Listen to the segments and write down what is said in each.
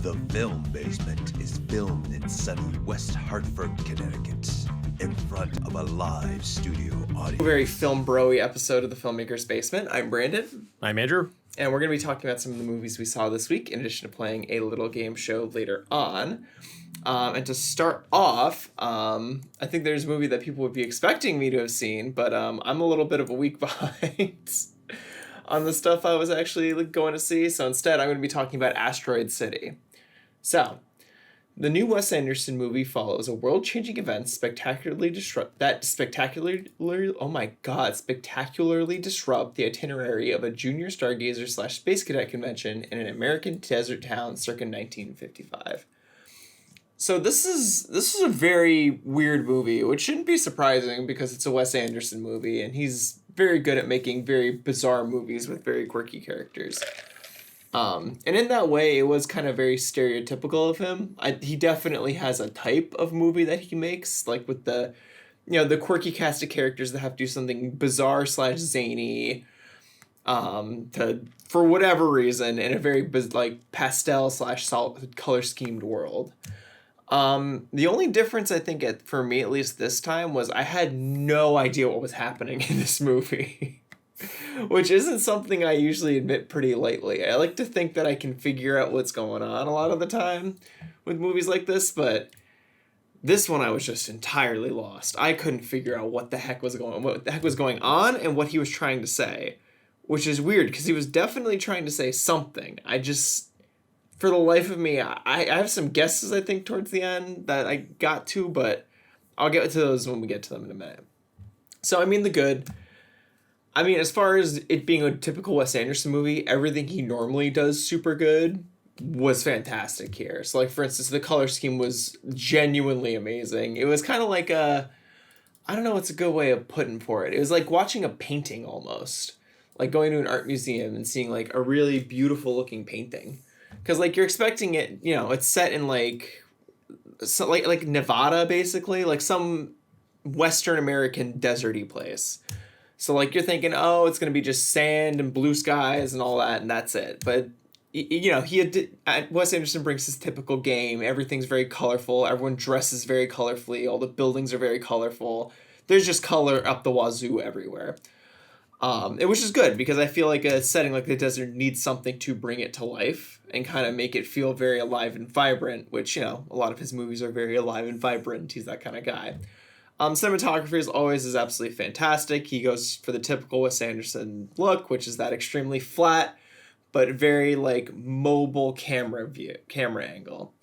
The Film Basement is filmed in sunny West Hartford, Connecticut, in front of a live studio audience. A very film bro-y episode of The Filmmaker's Basement. I'm Brandon. I'm Andrew. And we're going to be talking about some of the movies we saw this week, in addition to playing a little game show later on. And to start off, I think there's a movie that people would be expecting me to have seen, but I'm a little bit of a week behind on the stuff I was actually going to see. So instead, I'm going to be talking about Asteroid City. So, the new Wes Anderson movie follows a world-changing event spectacularly disrupt the itinerary of a junior stargazer / space cadet convention in an American desert town circa 1955. So this is a very weird movie, which shouldn't be surprising because it's a Wes Anderson movie, and he's very good at making very bizarre movies with very quirky characters. And in that way, it was kind of very stereotypical of him. He definitely has a type of movie that he makes, like with the quirky cast of characters that have to do something bizarre / zany, for whatever reason, in a very pastel / solid color schemed world. The only difference I think for me, at least this time, was I had no idea what was happening in this movie. Which isn't something I usually admit pretty lightly. I like to think that I can figure out what's going on a lot of the time with movies like this, but this one I was just entirely lost. I couldn't figure out what the heck was going on and what he was trying to say, which is weird because he was definitely trying to say something. For the life of me, I have some guesses I think towards the end that I got to, but I'll get to those when we get to them in a minute. So as far as it being a typical Wes Anderson movie, everything he normally does super good was fantastic here. So, for instance, the color scheme was genuinely amazing. It was kind of like I don't know what's a good way of putting for it. It was like watching a painting almost. Like going to an art museum and seeing, a really beautiful looking painting. Because, you're expecting it, it's set in, like Nevada, basically. Like some Western American deserty place. So, you're thinking, oh, it's going to be just sand and blue skies and all that, and that's it. But, Wes Anderson brings his typical game. Everything's very colorful. Everyone dresses very colorfully. All the buildings are very colorful. There's just color up the wazoo everywhere. Which is good, because I feel like a setting like the desert needs something to bring it to life and kind of make it feel very alive and vibrant, which, a lot of his movies are very alive and vibrant. He's that kind of guy. Cinematography is absolutely fantastic. He goes for the typical Wes Anderson look, which is that extremely flat, but very mobile camera angle.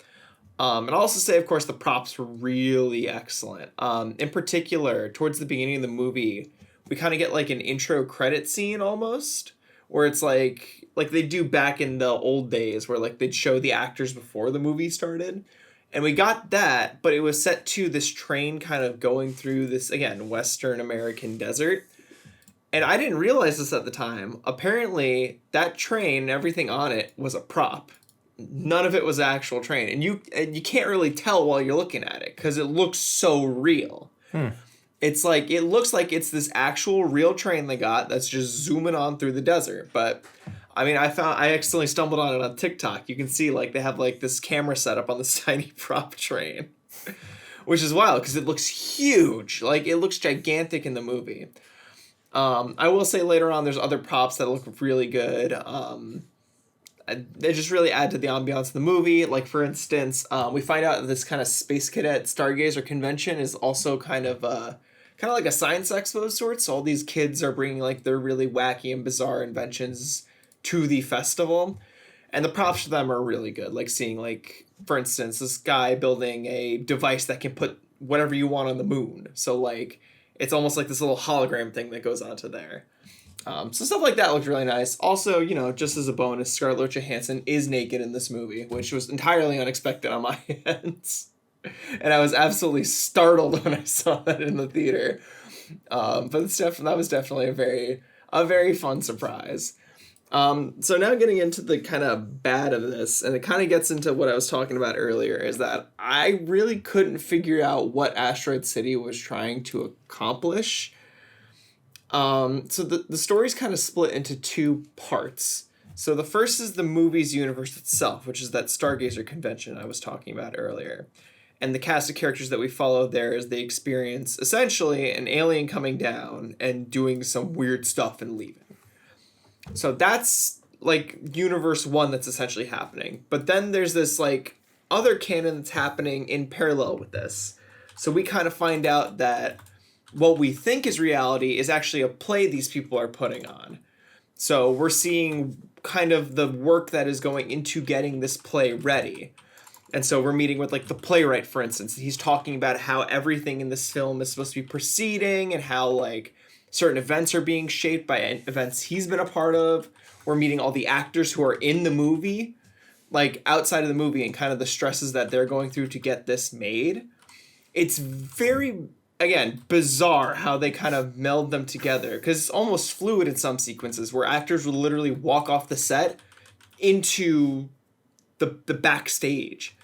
And I'll also say, of course, the props were really excellent. In particular, towards the beginning of the movie, we kind of get an intro credit scene almost, where it's like they do back in the old days, where they'd show the actors before the movie started. And we got that, but it was set to this train kind of going through this, again, Western American desert. And I didn't realize this at the time. Apparently, that train and everything on it was a prop. None of it was an actual train. And you can't really tell while you're looking at it because it looks so real. It's it looks like it's this actual real train they got that's just zooming on through the desert. But I accidentally stumbled on it on TikTok. You can see they have this camera set up on this tiny prop train, which is wild because it looks huge. It looks gigantic in the movie. I will say later on there's other props that look really good. They just really add to the ambiance of the movie. For instance, we find out that this kind of space cadet stargazer convention is also kind of like a science expo of sorts. So all these kids are bringing their really wacky and bizarre inventions to the festival, and the props for them are really good. Seeing for instance, this guy building a device that can put whatever you want on the moon. So it's almost like this little hologram thing that goes onto there. So stuff like that looked really nice. Also, just as a bonus, Scarlett Johansson is naked in this movie, which was entirely unexpected on my end. And I was absolutely startled when I saw that in the theater. But that was definitely a very fun surprise. So now getting into the kind of bad of this, and it kind of gets into what I was talking about earlier, is that I really couldn't figure out what Asteroid City was trying to accomplish. So the story's kind of split into two parts. So the first is the movie's universe itself, which is that Stargazer convention I was talking about earlier. And the cast of characters that we follow there is they experience essentially an alien coming down and doing some weird stuff and leaving. So that's like universe one that's essentially happening. But then there's this like other canon that's happening in parallel with this. So we kind of find out that what we think is reality is actually a play these people are putting on. So we're seeing kind of the work that is going into getting this play ready. And so we're meeting with like the playwright, for instance. He's talking about how everything in this film is supposed to be proceeding and how like certain events are being shaped by events he's been a part of. We're meeting all the actors who are in the movie, like outside of the movie, and kind of the stresses that they're going through to get this made. It's very, again, bizarre how they kind of meld them together, because it's almost fluid in some sequences where actors will literally walk off the set into the backstage.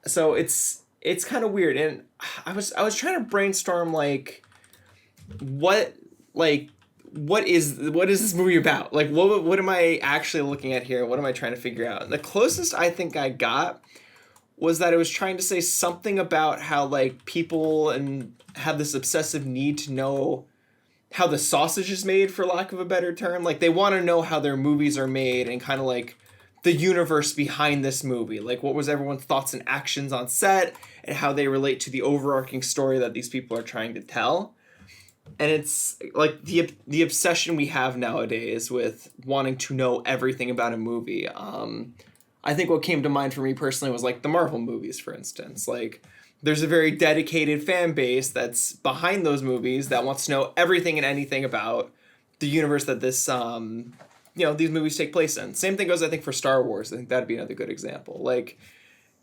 So it's kind of weird. And I was trying to brainstorm like what is this movie about? Like what am I actually looking at here? What am I trying to figure out? And the closest I think I got was that it was trying to say something about how like people and have this obsessive need to know how the sausage is made, for lack of a better term. Like they want to know how their movies are made and kind of like the universe behind this movie. Like what was everyone's thoughts and actions on set and how they relate to the overarching story that these people are trying to tell. And it's like the obsession we have nowadays with wanting to know everything about a movie. I think what came to mind for me personally was like the Marvel movies, for instance. Like there's a very dedicated fan base that's behind those movies that wants to know everything and anything about the universe that this these movies take place in. Same thing goes, I think, for Star Wars. I think that'd be another good example. Like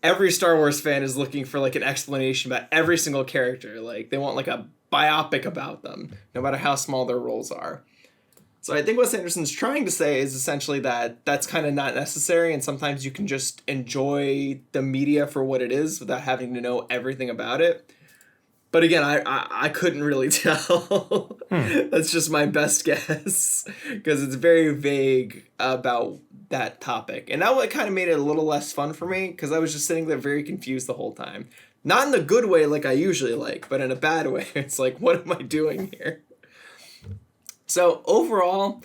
every Star Wars fan is looking for like an explanation about every single character. Like they want like a biopic about them, no matter how small their roles are. So I think what Wes Anderson's trying to say is essentially that that's kind of not necessary, and sometimes you can just enjoy the media for what it is without having to know everything about it. But again, I couldn't really tell. That's just my best guess, because it's very vague about that topic. And that kind of made it a little less fun for me, because I was just sitting there very confused the whole time. Not in the good way like I usually like, but in a bad way. It's like, what am I doing here? So overall,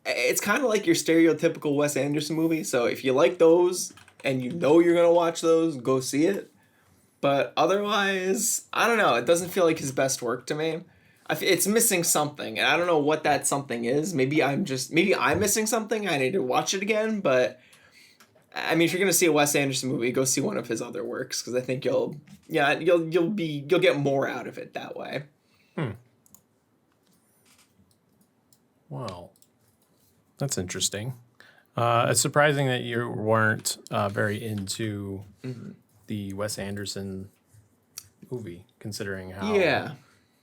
it's kind of like your stereotypical Wes Anderson movie. So if you like those and you know you're going to watch those, go see it. But otherwise, I don't know. It doesn't feel like his best work to me. It's missing something, and I don't know what that something is. Maybe I'm missing something. I need to watch it again. But I mean, if you're gonna see a Wes Anderson movie, go see one of his other works, because I think you'll get more out of it that way. Well, that's interesting. It's surprising that you weren't very into the Wes Anderson movie, considering how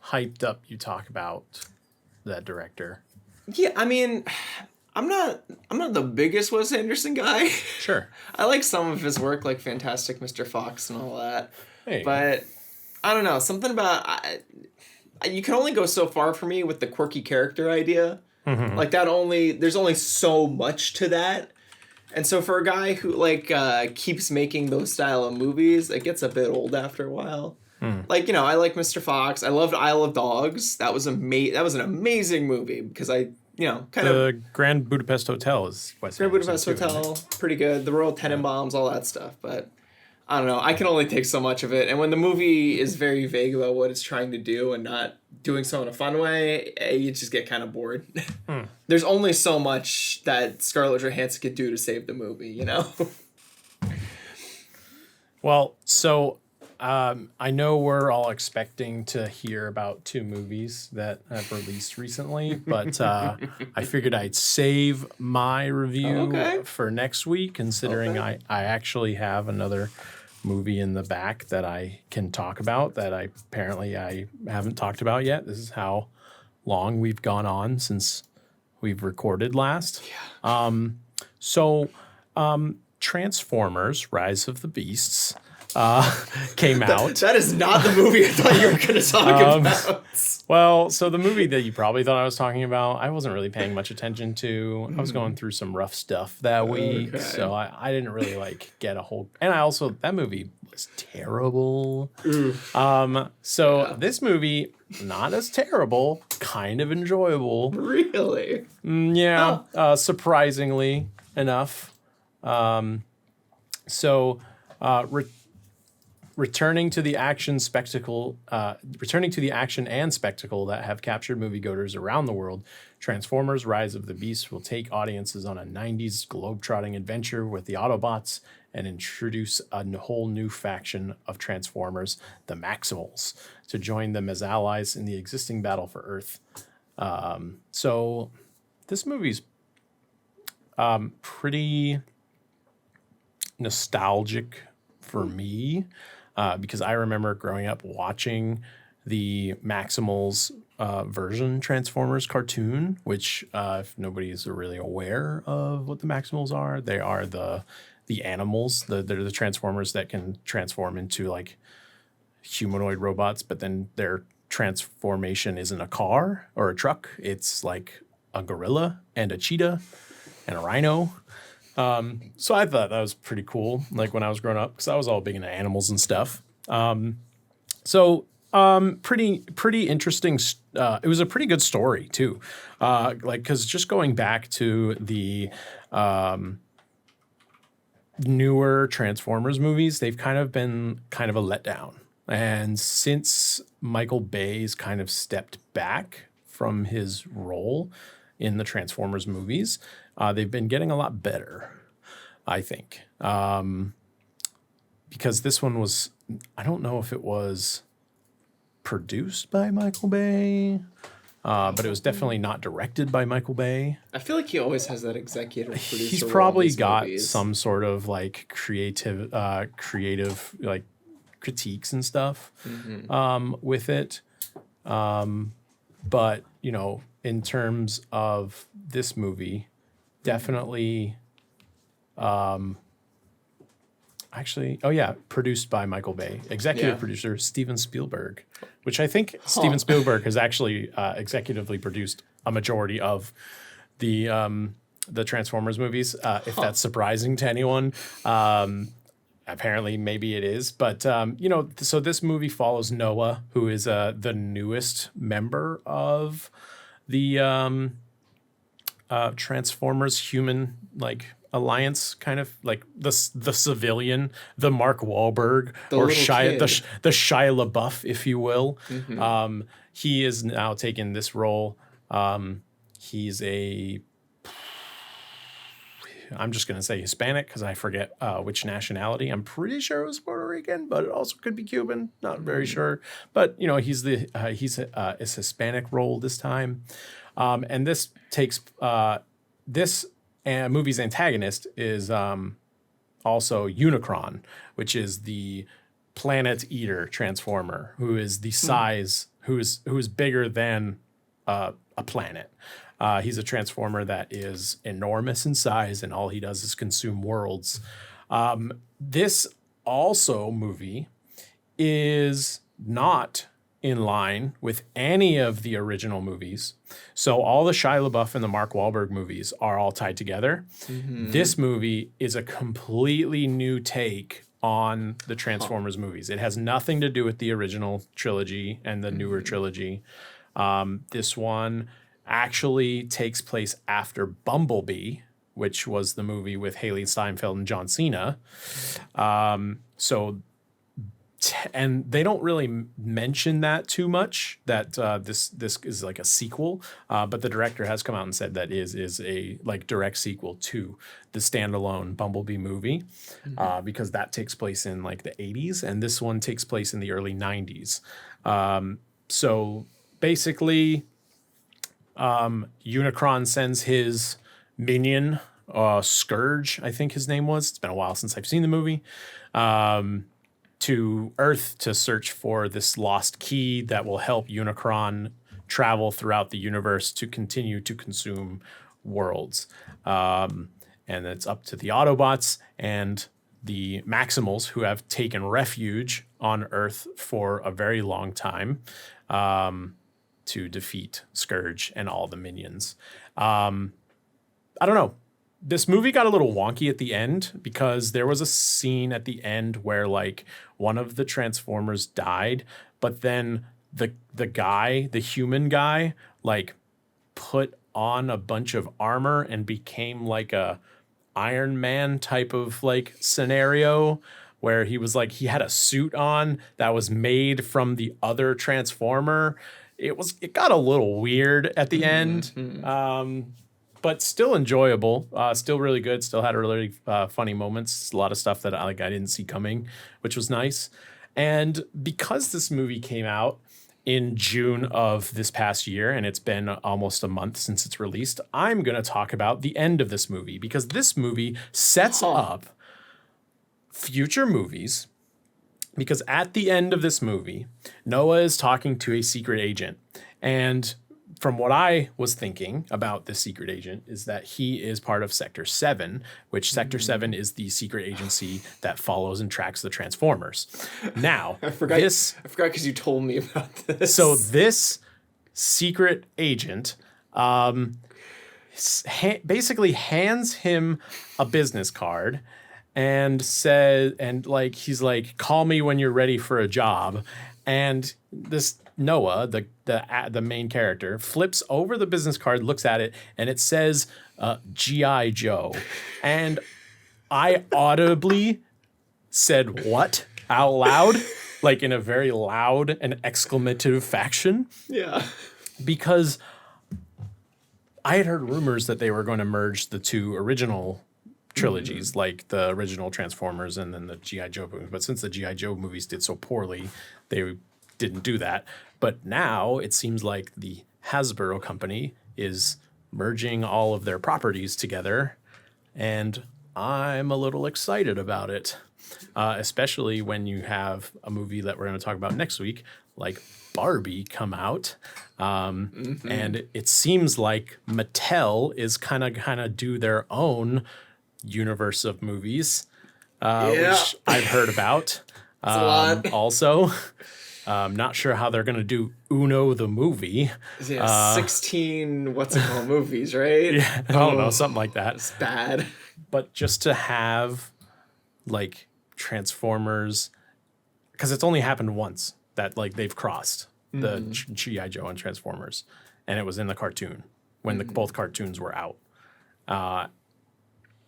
hyped up you talk about that director. Yeah, I mean, I'm not the biggest Wes Anderson guy. Sure. I like some of his work, like Fantastic Mr. Fox and all that. Hey. But I don't know, something about you can only go so far for me with the quirky character idea. Like there's only so much to that. And so for a guy who like keeps making those style of movies, it gets a bit old after a while. Like, I like Mr. Fox. I loved Isle of Dogs. That was an amazing movie, because the Grand Budapest Hotel is Wes Grand Budapest Anderson too, Hotel, pretty good. The Royal Tenenbaums, all that stuff. But I don't know. I can only take so much of it. And when the movie is very vague about what it's trying to do and not doing so in a fun way, you just get kind of bored. There's only so much that Scarlett Johansson could do to save the movie, Well, so I know we're all expecting to hear about two movies that have released recently, but I figured I'd save my review for next week, considering I actually have another movie in the back that I can talk about that I haven't talked about yet. This is how long we've gone on since we've recorded last. Yeah. So Transformers: Rise of the Beasts came out. That is not the movie I thought you were going to talk about. Well, so the movie that you probably thought I was talking about, I wasn't really paying much attention to. I was going through some rough stuff that week, so I didn't really get a whole. And that movie was terrible. This movie, not as terrible, kind of enjoyable. Really? Surprisingly enough. Returning to the action and spectacle that have captured moviegoers around the world, Transformers: Rise of the Beast will take audiences on a 90s globetrotting adventure with the Autobots and introduce a whole new faction of Transformers, the Maximals, to join them as allies in the existing battle for Earth. So this movie's pretty nostalgic for me. Because I remember growing up watching the Maximals version Transformers cartoon, which if nobody's really aware of what the Maximals are, they are the animals. They're the Transformers that can transform into like humanoid robots, but then their transformation isn't a car or a truck. It's like a gorilla and a cheetah and a rhino. So I thought that was pretty cool, like when I was growing up, because I was all big into animals and stuff. Pretty interesting. It was a pretty good story too. Because just going back to the newer Transformers movies, they've kind of been kind of a letdown. And since Micheal Bay's kind of stepped back from his role in the Transformers movies, they've been getting a lot better, I think. Because this one was, I don't know if it was produced by Micheal Bay, but it was definitely not directed by Micheal Bay. I feel like he always has that executive producer. He's probably got some sort of like creative like critiques and stuff with it. But, in terms of this movie, definitely, produced by Micheal Bay, executive producer Steven Spielberg, which I think Steven Spielberg has actually executively produced a majority of the Transformers movies. If that's surprising to anyone, apparently maybe it is. But so this movie follows Noah, who is the newest member of the Transformers human alliance, kind of like the civilian, the Mark Wahlberg or the Shia LaBeouf, if you will. He is now taking this role. He's I'm just going to say Hispanic because I forget which nationality. I'm pretty sure it was Puerto Rican, but it also could be Cuban. Not very sure. But, he's his Hispanic role this time. And this takes this movie's antagonist is also Unicron, which is the planet eater transformer, who is the size, who is bigger than a planet. He's a transformer that is enormous in size, and all he does is consume worlds. This also movie is not in line with any of the original movies. So all the Shia LaBeouf and the Mark Wahlberg movies are all tied together. This movie is a completely new take on the Transformers movies. It has nothing to do with the original trilogy and the newer trilogy. This one actually takes place after Bumblebee, which was the movie with Haley Steinfeld and John Cena. And they don't really mention that too much, that this is like a sequel, but the director has come out and said that is a direct sequel to the standalone Bumblebee movie, because that takes place in the 80s, and this one takes place in the early 90s. So basically, Unicron sends his minion, Scourge, I think his name was. It's been a while since I've seen the movie. To Earth to search for this lost key that will help Unicron travel throughout the universe to continue to consume worlds. And it's up to the Autobots and the Maximals, who have taken refuge on Earth for a very long time, to defeat Scourge and all the minions. I don't know. This movie got a little wonky at the end because there was a scene at the end where like one of the Transformers died, but then the human guy, like put on a bunch of armor and became like a Iron Man type of like scenario where he was like, he had a suit on that was made from the other Transformer. It got a little weird at the end. But still enjoyable, still really good. Still had really funny moments. A lot of stuff that I didn't see coming, which was nice. And because this movie came out in June of this past year, and it's been almost a month since it's released, I'm going to talk about the end of this movie because this movie sets up future movies. Because at the end of this movie, Noah is talking to a secret agent, and from what I was thinking about this secret agent is that he is part of Sector 7, which Sector 7 is the secret agency that follows and tracks the Transformers. Now, I forgot because you told me about this. So this secret agent basically hands him a business card and says, and like he's like, call me when you're ready for a job. And this Noah, the main character, flips over the business card, looks at it, and it says G.I. Joe. And I audibly said what out loud, like in a very loud and exclamative fashion. Yeah. Because I had heard rumors that they were going to merge the two original trilogies, like the original Transformers and then the G.I. Joe movies. But since the G.I. Joe movies did so poorly, they didn't do that. But now it seems like the Hasbro company is merging all of their properties together, and I'm a little excited about it, especially when you have a movie that we're going to talk about next week, like Barbie, come out. And it seems like Mattel is kind of do their own universe of movies, which I've heard about. Also, not sure how they're going to do Uno the movie. 16 movies, right? Yeah, I don't know, something like that. It's bad. But just to have like Transformers, because it's only happened once that like they've crossed the G.I. Joe and Transformers, and it was in the cartoon when both cartoons were out.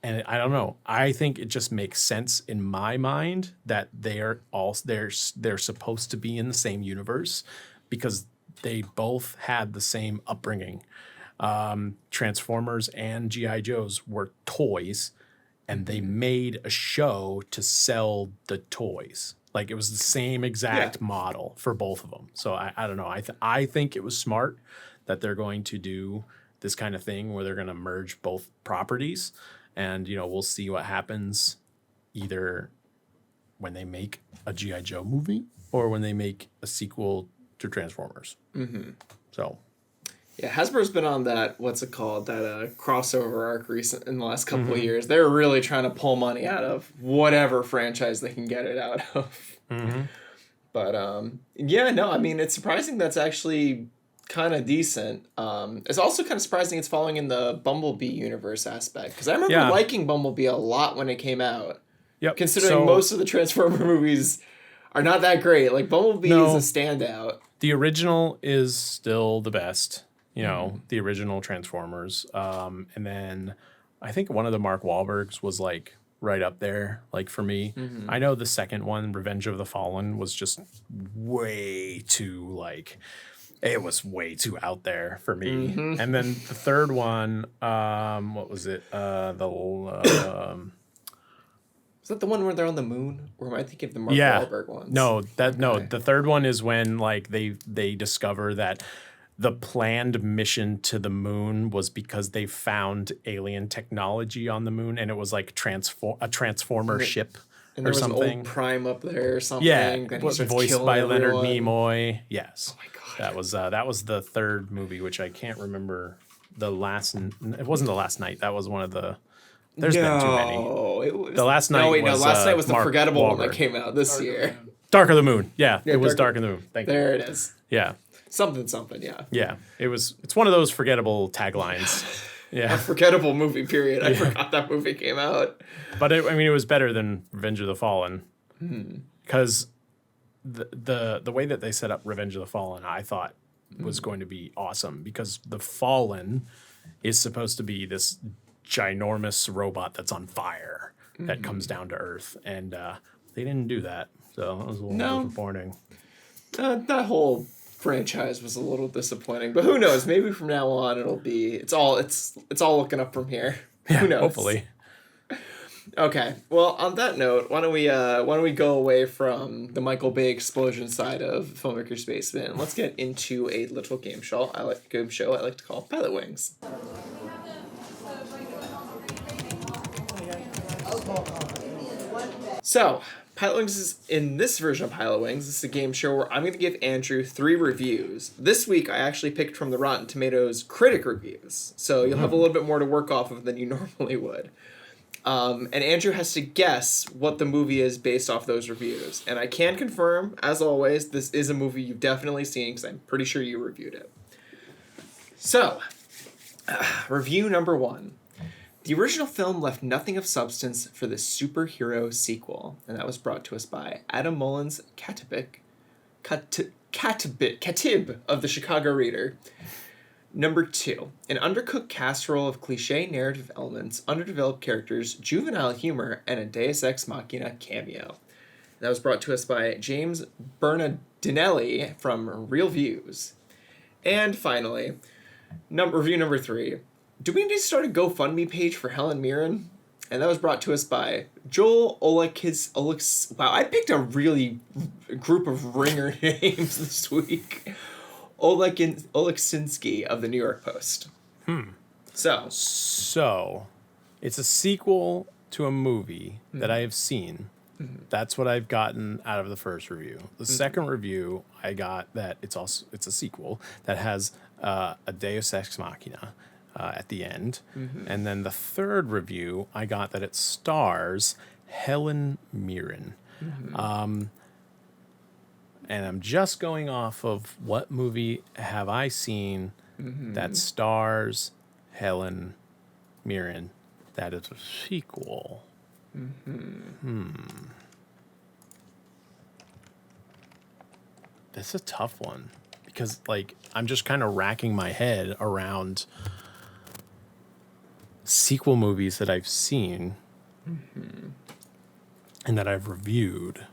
And I don't know. I think it just makes sense in my mind that they're supposed to be in the same universe because they both had the same upbringing. Transformers and G.I. Joes were toys, and they made a show to sell the toys. Like it was the same exact model for both of them. So I don't know. I think it was smart that they're going to do this kind of thing where they're going to merge both properties. And, we'll see what happens either when they make a G.I. Joe movie or when they make a sequel to Transformers. So, yeah, Hasbro's been on that, that crossover arc in the last couple of years. They're really trying to pull money out of whatever franchise they can get it out of. But, it's surprising that's actually kind of decent. It's also kind of surprising it's falling in the Bumblebee universe aspect, because I remember liking Bumblebee a lot when it came out. Yep. Considering most of the Transformer movies are not that great. Like Bumblebee is a standout. The original is still the best, the original Transformers. And then I think one of the Mark Wahlbergs was like right up there, like for me. I know the second one, Revenge of the Fallen, was just way too like... It was way too out there for me. And then the third one, what was it? Is that the one where they're on the moon? Or am I thinking of the Mark Wahlberg ones? No, the third one is when like they discover that the planned mission to the moon was because they found alien technology on the moon, and it was like a transformer ship. And there or was something. An old Prime up there or something. Yeah, then voiced by Leonard everyone. Nimoy. Yes. Oh my god. That was the third movie, which I can't remember the last. It wasn't the last night. That was one of the There's been too many. It was The last night was, last night was the Mark forgettable one that Wahlberg. came out this year. Dark of the Moon. Yeah, Yeah, it was Dark Dark of the Moon. Thank you. There it is. Yeah. Something, yeah. Yeah. It's one of those forgettable taglines. Yeah. Forgettable movie, period. I forgot that movie came out. But it was better than Revenge of the Fallen. Because the way that they set up Revenge of the Fallen, I thought was going to be awesome. Because the Fallen is supposed to be this ginormous robot that's on fire that comes down to Earth. And they didn't do that. So that was a little disappointing. That whole franchise was a little disappointing. But who knows? Maybe from now on it's all looking up from here. Yeah, Who knows? hopefully. Okay. Well, on that note, why don't we go away from the Micheal Bay explosion side of Filmmaker's Basement and let's get into a little game show I like to call Pilot Wings. So, Pilot Wings is, in this version of Pilot Wings, this is a game show where I'm going to give Andrew 3 reviews. This week, I actually picked from the Rotten Tomatoes critic reviews, so you'll have a little bit more to work off of than you normally would. And Andrew has to guess what the movie is based off those reviews. And I can confirm, as always, this is a movie you've definitely seen because I'm pretty sure you reviewed it. So, review number 1. The original film left nothing of substance for the superhero sequel, and that was brought to us by Adam Mullins Katib of the Chicago Reader. Number 2, an undercooked casserole of cliche narrative elements, underdeveloped characters, juvenile humor, and a Deus Ex Machina cameo. That was brought to us by James Bernardinelli from Real Views. And finally, review number 3. Do we need to start a GoFundMe page for Helen Mirren? And that was brought to us by Joel Olekis. Wow, I picked a really group of ringer names this week. Oleksinski of the New York Post. So, it's a sequel to a movie that I have seen. That's what I've gotten out of the first review. The second review, I got that it's a sequel that has a Deus Ex Machina at the end. And then the third review, I got that it stars Helen Mirren. And I'm just going off of what movie have I seen that stars Helen Mirren that is a sequel. That's a tough one because, I'm just kind of racking my head around sequel movies that I've seen and that I've reviewed.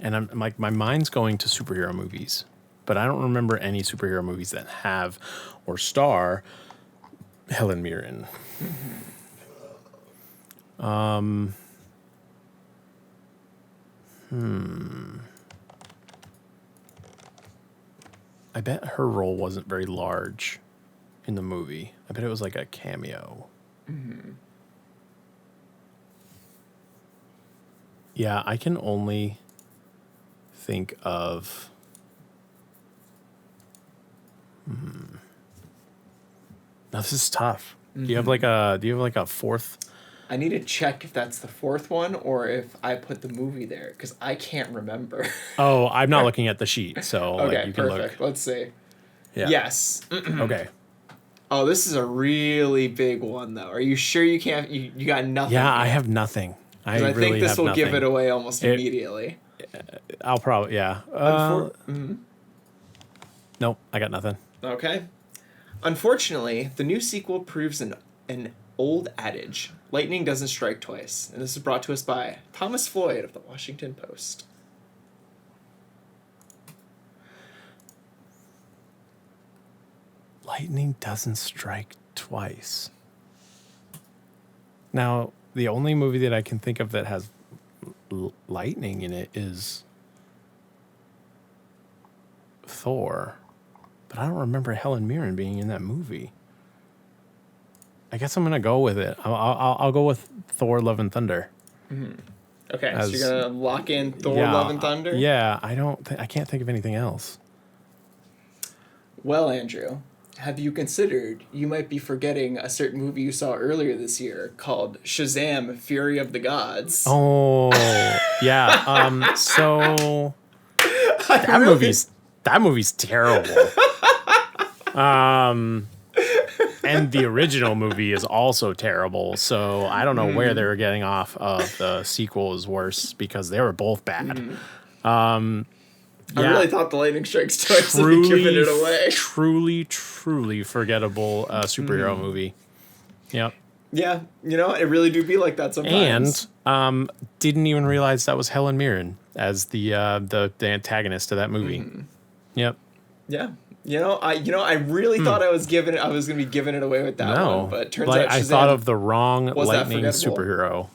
And I'm like, my mind's going to superhero movies, but I don't remember any superhero movies that have or star Helen Mirren. I bet her role wasn't very large in the movie. I bet it was like a cameo. Yeah, I can only think of now this is tough. Do you have like a fourth? I need to check if that's the fourth one or if I put the movie there because I can't remember. Oh, I'm not looking at the sheet, so okay, you can perfect. look. Let's see. Yeah. Yes. Okay. Oh, this is a really big one though. Are you sure you can't? You got nothing? Yeah, I have nothing. I really think this have will nothing. give it away almost immediately. I'll probably Nope, I got nothing. Okay. Unfortunately, the new sequel proves an old adage. Lightning doesn't strike twice. And this is brought to us by Thomas Floyd of the Washington Post. Lightning doesn't strike twice. Now, the only movie that I can think of that has lightning in it is Thor. But I don't remember Helen Mirren being in that movie. I guess I'm gonna go with it. I'll go with Thor: Love and Thunder. Okay, so you're gonna lock in Thor: Love and Thunder. Yeah, I can't think of anything else. Well, Andrew, have you considered you might be forgetting a certain movie you saw earlier this year called Shazam: Fury of the Gods? Oh, yeah. So that movie's terrible. And the original movie is also terrible. So I don't know where they were getting off of the sequel is worse because they were both bad. I really thought the lightning strikes twice and giving it away. Truly forgettable superhero movie. Yep. Yeah, it really do be like that sometimes. And didn't even realize that was Helen Mirren as the antagonist of that movie. Yep. Yeah. I really thought I was going to be giving it away with that one, but it turns out Shazam I thought of the wrong was lightning superhero.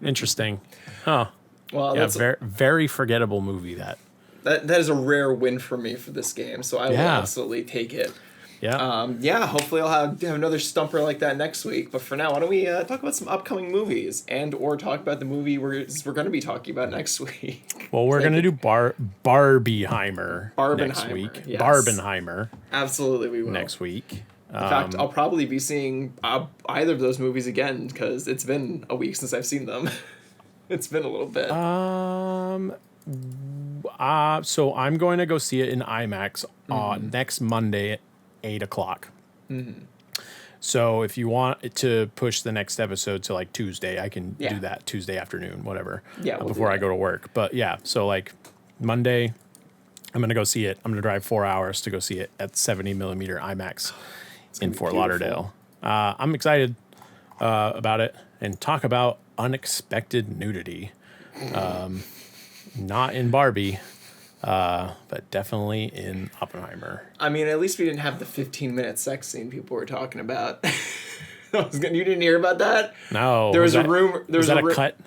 Interesting. Huh. Well, Yeah, that's very, very forgettable movie that is a rare win for me for this game, so I will absolutely take it. Yeah. Hopefully I'll have another stumper like that next week. But for now, why don't we talk about some upcoming movies or talk about the movie we're going to be talking about next week. Well, we're going to do Barbieheimer next week. Yes. Barbenheimer. Absolutely, we will. Next week. In fact, I'll probably be seeing either of those movies again because it's been a week since I've seen them. It's been a little bit. So I'm going to go see it in IMAX next Monday at 8:00. So if you want to push the next episode to like Tuesday, I can do that Tuesday afternoon, whatever. Yeah, before I go to work. But yeah, so like Monday, I'm gonna go see it. I'm gonna drive 4 hours to go see it at 70mm IMAX in Fort Lauderdale. I'm excited about it and talk about unexpected nudity. Not in Barbie. But definitely in Oppenheimer. I mean, at least we didn't have the 15-minute sex scene people were talking about. You didn't hear about that? No. There was a rumor. Was that a cut?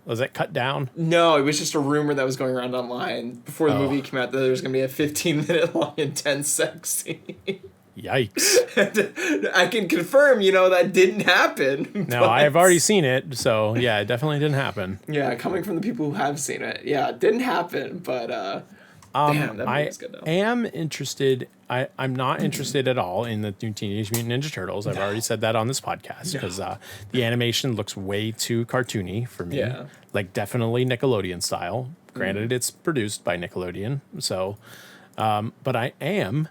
Was that cut down? No, it was just a rumor that was going around online before the movie came out that there was going to be a 15-minute long intense sex scene. Yikes. I can confirm, that didn't happen. No, I've already seen it, so yeah, it definitely didn't happen. Yeah, coming from the people who have seen it. Yeah, it didn't happen, but damn, that movie was good though. I am interested. I'm not interested at all in the new Teenage Mutant Ninja Turtles. I've already said that on this podcast because the animation looks way too cartoony for me. Yeah. Like definitely Nickelodeon style. Granted, it's produced by Nickelodeon, so... but I am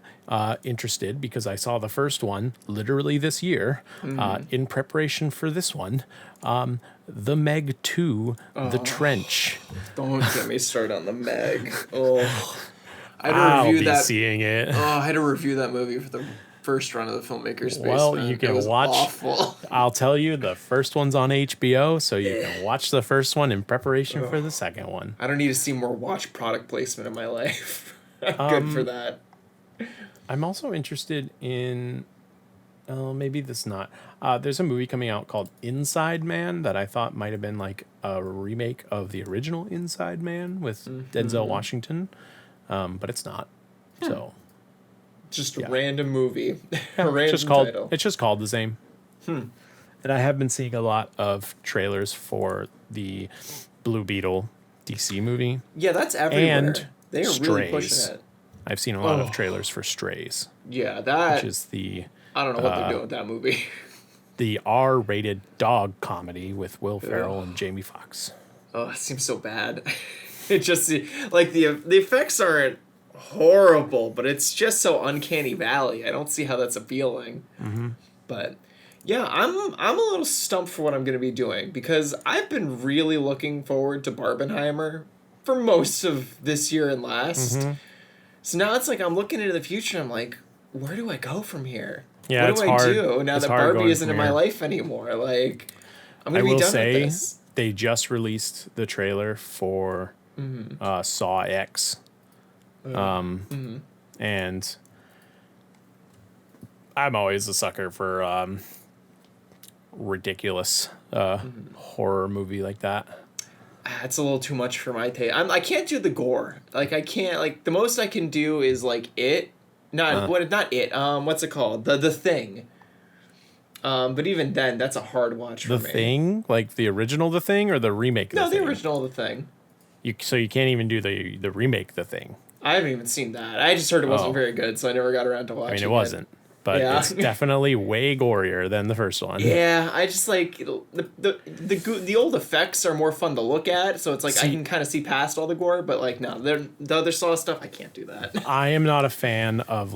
interested because I saw the first one literally this year in preparation for this one. The Meg 2, The Trench. Don't get me started on the Meg. Oh, I'll be seeing it. Oh, I had to review that movie for the first run of the Filmmakers Basement. Well, you can watch. Awful. I'll tell you, the first one's on HBO, so you can watch the first one in preparation for the second one. I don't need to see more watch product placement in my life. Good for that. I'm also interested in... maybe this not. There's a movie coming out called Inside Man that I thought might have been like a remake of the original Inside Man with Denzel Washington, but it's not. So, just a random movie. Yeah, a random title. It's just called the same. And I have been seeing a lot of trailers for the Blue Beetle DC movie. Yeah, that's everywhere. And they are really pushing it. I've seen a lot of trailers for Strays. Yeah, that... Which is the... I don't know what they're doing with that movie. The R-rated dog comedy with Will Ferrell and Jamie Foxx. Oh, it seems so bad. It just... Like, the effects aren't horrible, but it's just so uncanny valley. I don't see how that's appealing. But... Yeah, I'm a little stumped for what I'm going to be doing because I've been really looking forward to Barbenheimer for most of this year and last. So now it's like I'm looking into the future and I'm like, where do I go from here? Yeah, what do I do now that Barbie isn't in my life anymore? Like, I'm going to be done with this. They just released the trailer for Saw X. And I'm always a sucker for ridiculous horror movie like that. It's a little too much for my taste. I can't do the gore. Like, I can't, like, the most I can do is, like, It. Not It. What's it called? The Thing. But even then, that's a hard watch for me. The Thing? Like, the original The Thing or the remake of The Thing? No, the original The Thing. So you can't even do the remake The Thing. I haven't even seen that. I just heard it wasn't very good, so I never got around to watching it. I mean, it wasn't. But Yeah. it's definitely way gorier than the first one. Yeah, I just like the old effects are more fun to look at, so it's like I can kind of see past all the gore, but like no, the other Saw stuff I can't do that. I am not a fan of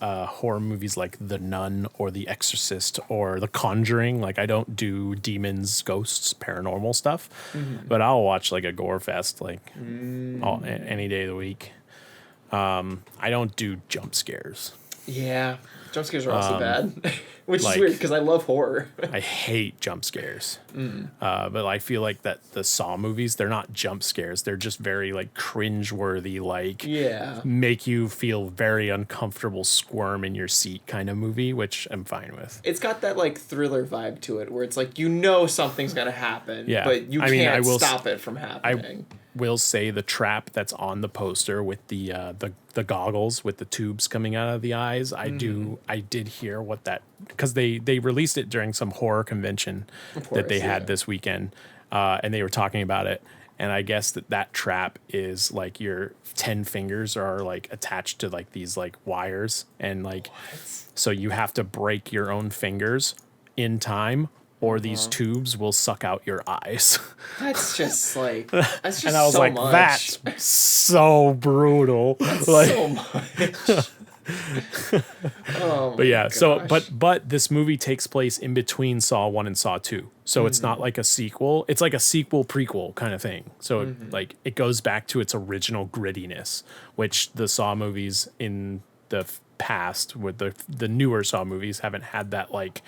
horror movies like The Nun or The Exorcist or The Conjuring. Like I don't do demons, ghosts, paranormal stuff, but I'll watch like a gore fest like any day of the week. I don't do jump scares. Yeah, jump scares are also bad, which is weird because I love horror. I hate jump scares. But I feel like that the Saw movies, they're not jump scares. They're just very like cringeworthy, like make you feel very uncomfortable, squirm in your seat kind of movie, which I'm fine with. It's got that like thriller vibe to it, where it's like something's gonna happen, but you can't stop it from happening. Will say the trap that's on the poster with the goggles with the tubes coming out of the eyes. I did hear what that, because they released it during some horror convention that they had this weekend, and they were talking about it. And I guess that trap is like your 10 fingers are like attached to like these like wires, and like so you have to break your own fingers in time, or these tubes will suck out your eyes. That's just like, that's just and I was so like, much. that's so brutal. That's like, so much. Oh but yeah, gosh. so but this movie takes place in between Saw 1 and Saw 2. So it's not like a sequel. It's like a sequel prequel kind of thing. So it goes back to its original grittiness, which the Saw movies in the past with the newer Saw movies haven't had that like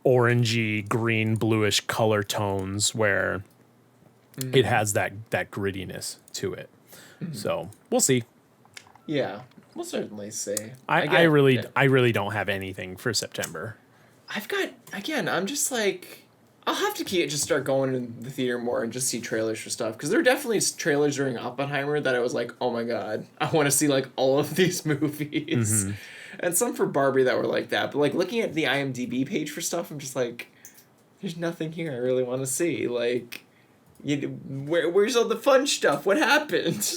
orangey, green, bluish color tones where it has that grittiness to it. So we'll see. Yeah, we'll certainly see. I really don't have anything for September. I've got, again, I'm just like, I'll have to just start going in the theater more and just see trailers for stuff, because there are definitely trailers during Oppenheimer that I was like, oh my god, I want to see like all of these movies. And some for Barbie that were like that. But like looking at the IMDb page for stuff, I'm just like, there's nothing here I really want to see. Like, where's all the fun stuff? What happened?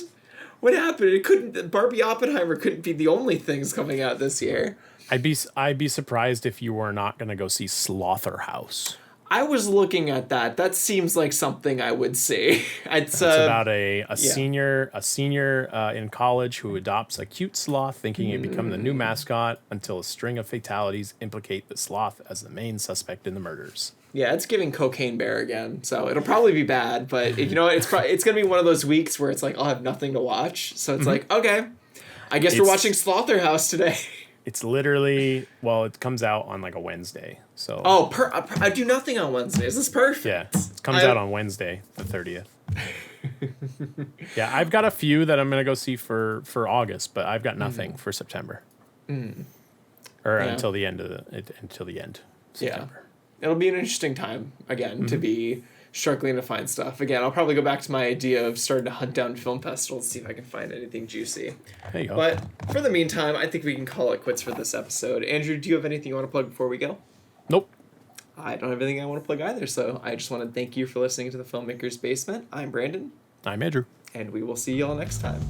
What happened? Barbie Oppenheimer couldn't be the only things coming out this year. I'd be surprised if you were not going to go see Slaughterhouse. I was looking at that. That seems like something I would see. It's about a senior in college who adopts a cute sloth, thinking he'd become the new mascot, until a string of fatalities implicate the sloth as the main suspect in the murders. Yeah, it's giving Cocaine Bear again, so it'll probably be bad. But you know what? It's gonna be one of those weeks where it's like I'll have nothing to watch. So it's like, okay, I guess we're watching Slaughterhouse today. It's literally, well, it comes out on like a Wednesday. So I do nothing on Wednesdays. This is perfect. Yeah, it comes out on Wednesday, the 30th. Yeah, I've got a few that I'm gonna go see for August, but I've got nothing for September. Or until the end of September. Yeah, it'll be an interesting time again to be struggling to find stuff. Again, I'll probably go back to my idea of starting to hunt down film festivals, see if I can find anything juicy. There you go. But for the meantime, I think we can call it quits for this episode. Andrew, do you have anything you want to plug before we go? Nope. I don't have anything I want to plug either, so I just want to thank you for listening to The Filmmaker's Basement. I'm Brandon. I'm Andrew. And we will see you all next time.